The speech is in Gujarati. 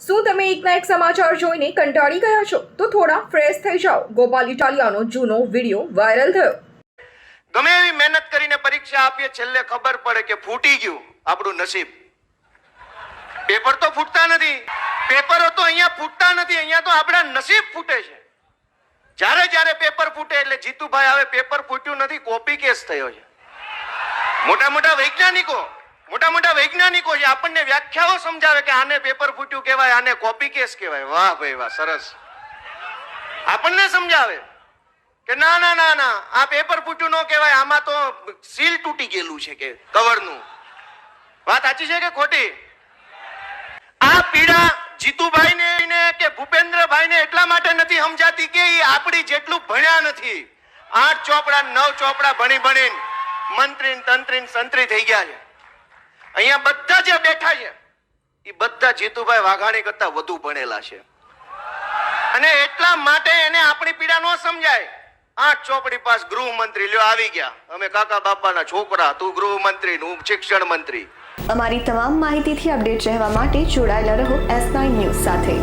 શું તમે એકના એક સમાચાર જોઈને કંટાળી ગયા છો? તો થોડા ફ્રેશ થઈ જાઓ. ગોપાલ ઇટાલિયાનો જૂનો વિડીયો વાયરલ થયો. ગમે એવી મહેનત કરીને પરીક્ષા આપીએ, છેલ્લે ખબર પડે કે ફૂટી ગયું આપણું નસીબ. પેપર તો ફૂટતા નથી, પેપરો તો અહીંયા ફૂટતા નથી, અહીંયા તો આપણા નસીબ ફૂટે છે. જ્યારે જ્યારે પેપર ફૂટે એટલે જીતુભાઈ હવે પેપર ફૂટ્યું નથી, કોપી કેસ થયો છે. મોટા મોટા વૈજ્ઞાનિકો છે, આપણને વ્યાખ્યાઓ સમજાવે કે આને પેપર ફૂટ્યું કહેવાય, આને કોપી કેસ કહેવાય. વાહ ભાઈ વાહ, સરસ. આપણને સમજાવે કે ના ના ના ના, આ પેપર ફૂટ્યું ન કહેવાય, આમાં તો સીલ તૂટી ગયેલું છે કે કવરનું. વાત સાચી છે કે ખોટી? આ પીડા જીતુભાઈ ને કે ભૂપેન્દ્રભાઈ ને એટલા માટે નથી સમજાતી કે એ આપણી જેટલું ભણ્યા નથી. 8 ચોપડા 9 ચોપડા ભણી મંત્રી તંત્રી સંત્રી થઈ ગયા છે. અહીંયા બધા જે બેઠા છે એ બધા જીતુભાઈ વાઘાણી કરતા વધુ ભણેલા છે, અને એટલા માટે એને આપણી પીડા ન સમજાય. 8 ચોપડી પાસ ગૃહમંત્રી લ્યો આવી ગયા, અમે કાકા બાપાના છોકરા, તું ગૃહમંત્રી, હું શિક્ષણ મંત્રી. અમારી તમામ માહિતીથી અપડેટ રહેવા માટે જોડાયેલા રહો S9 ન્યૂઝ સાથે.